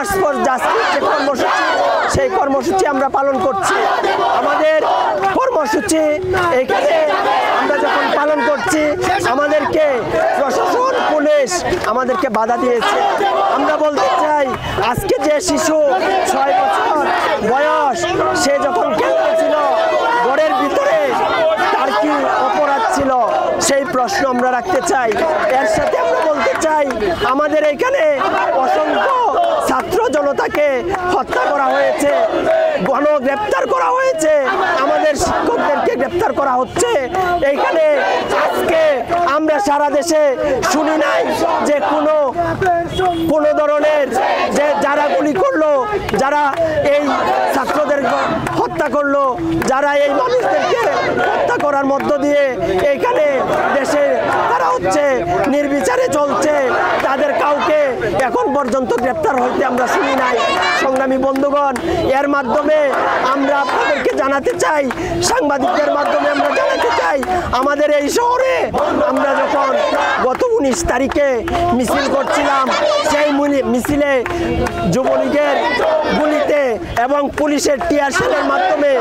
March for justice যে কর্মসূচি, সেই কর্মসূচি আমরা পালন করছি। আমাদের কর্মসূচি এখানে আমরা যখন পালন করছি, আমাদেরকে প্রশাসন, পুলিশ আমাদেরকে বাধা দিয়েছে। আমরা বলতে চাই, আজকে যে শিশু 6 বছর বয়স, সে যখন খেলতেছিল ঘরের ভিতরে, তার কি অপরাধ ছিল সেই প্রশ্ন আমরা রাখতে চাই। এর সাথে আমরা বলতে চাই, আমাদের এখানে অসংখ্য ছাত্র জনতাকে হত্যা করা হয়েছে, গণগ্রেপ্তার করা হয়েছে, আমাদের শিক্ষকদেরকে গ্রেপ্তার করা হচ্ছে। এইখানে আজকে আমরা সারা দেশে শুনি নাই যে কোনো ধরনের যে যারা গুলি করলো, যারা এই ছাত্রদের হত্যা করলো, যারা এই মানুষদেরকে হত্যা করার মধ্য দিয়ে এইখানে দেশে তারা হচ্ছে নির্বিচারে চলছে, তাদের কাউকে এখন পর্যন্ত গ্রেপ্তার হইতে আমরা শুনি নাই। সংগ্রামী বন্ধুগণ, এর মাধ্যমে আমরা আপনাদেরকে জানাতে চাই, সাংবাদিকদের মাধ্যমে আমরা জানাতে চাই, আমাদের এই শহরে আমরা যখন গত 19 তারিখে মিছিল করছিলাম, সেই মিছিলে যুবলীগের গুলিতে এবং পুলিশের টিয়ার শেলের মাধ্যমে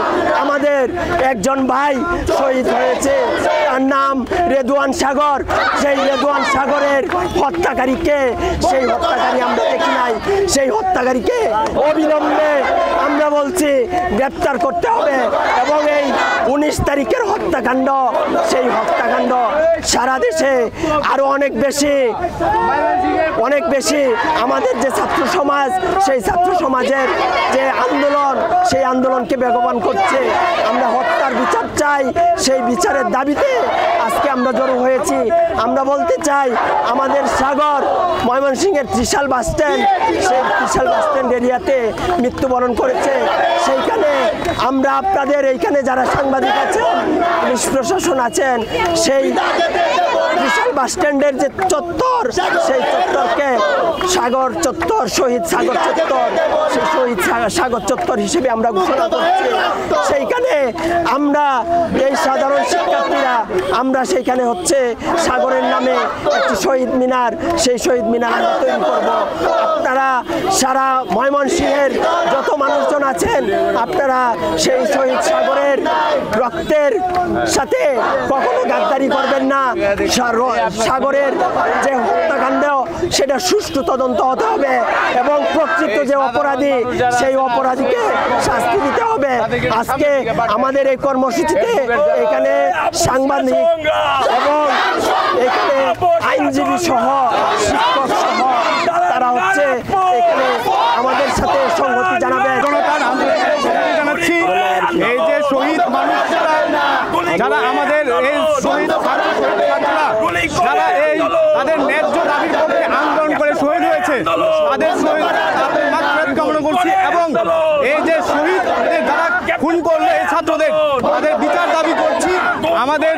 আমাদের একজন ভাই শহীদ হয়েছে, তার নাম রেদওয়ান সাগর। সেই রেদওয়ান সাগরের হত্যাকারীকে, সেই হত্যাকারী আমরা দেখি নাই, সেই হত্যাকারীকে অবিলম্বে আমরা বলছি গ্রেপ্তার করতে হবে। এবং এই 19 তারিখের হত্যাকাণ্ড, সেই হত্যাকাণ্ড সারা দেশে আরো অনেক বেশি আমাদের যে ছাত্র সমাজ, সেই ছাত্র সমাজের যে আন্দোলন, সেই আন্দোলনকে বেগবান করছে। আমরা হত্যার বিচার চাই, সেই বিচারের দাবিতে আজকে আমরা জড়ো হয়েছি। আমরা বলতে চাই, আমাদের সাগর ময়মনসিংহের ত্রিশাল বাস স্ট্যান্ড, সেই ত্রিশাল বাস স্ট্যান্ড এরিয়াতে মৃত্যুবরণ করেছে। সেইখানে আমরা আপনাদের এইখানে যারা সাংবাদিক আছেন, পুলিশ প্রশাসন আছেন, সেই ত্রিশাল বাস স্ট্যান্ডের যে চত্বর, সেই চত্বরকে সাগর চত্বর, শহীদ সাগর চত্বর, সেই শহীদ সাগর চত্বর হিসেবে আমরা ঘোষণা করছি। সেইখানে আমরা এই সাধারণ শিক্ষার্থীরা আমরা সেইখানে হচ্ছে সাগরের নামে একটি শহীদ মিনার, সেই শহীদ মিনার আমরা তৈরি করব। আপনারা সারা ময়মনসিংহের যত মানুষজন আছেন, আপনারা সেই শহীদ সাগরের রক্তের সাথে কখনো গাদ্দারি করবেন না। সাগরের যে হত্যাকাণ্ড, সেটা সুষ্ঠু তদন্ত হতে হবে এবং প্রকৃত যে অপরাধী, সেই অপরাধীকে শাস্তি দিতে হবে। আজকে আমাদের এই কর্মসূচিতে এখানে সাংবাদিক এবং এখানে আইনজীবী সহ, শিক্ষক সহ তারা হচ্ছে এখানে আমাদের সাথে সংহতি জানাবে। জানাচ্ছি, এই যে শহীদ মানুষরা, যারা আমাদের এই শহীদ যারা এই তাদের ন্যায্য দাবির পক্ষে আন্দোলন করে শহীদ হয়েছে, তাদের মাগফিরাত কামনা করছি। এবং এই যে শহীদ যারা খুন করলো এই ছাত্রদের, তাদের বিচার দাবি করছি। আমাদের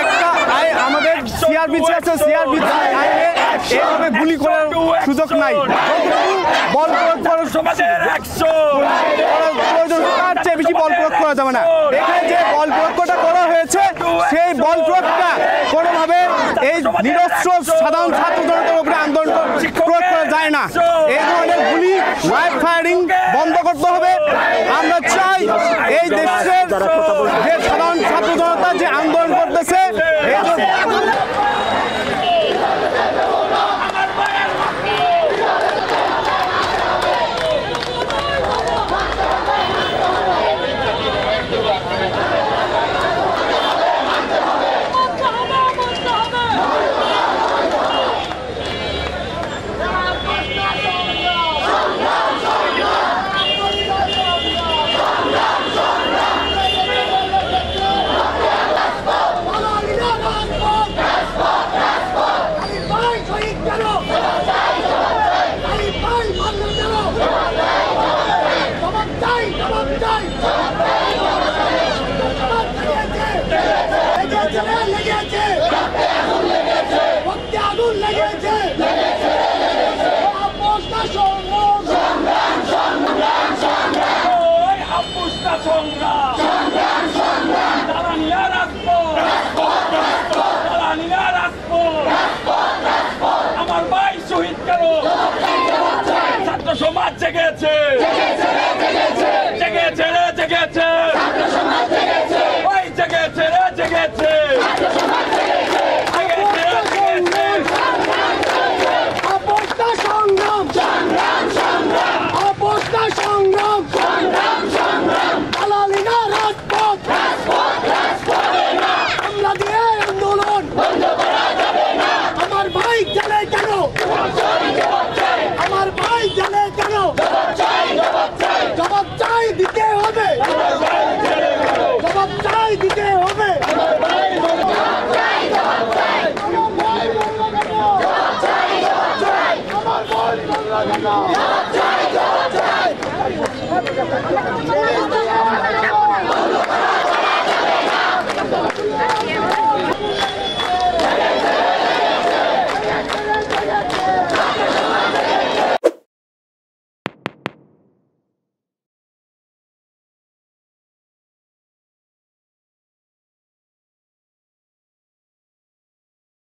একটা আমাদের সিআরপিসি আছে, সিআরপিসি আইনে এইভাবে গুলি করার সুযোগ নাই। বল প্রয়োগ করার তার চেয়ে বেশি বল প্রয়োগ করা যাবে না। এখানে যে বল প্রয়োগটা করা হয়েছে, সেই বল প্রয়োগটা কোনোভাবে এই নিরস্ত্র সাধারণ ছাত্র জনতার উপরে আন্দোলন প্রয়োগ করা যায় না। এই ধরনের গুলি, লাইভ ফায়ারিং বন্ধ করতে হবে। আমরা চাই এই দেশের যে সাধারণ ছাত্র জনতা যে আন্দোলন করতেছে, না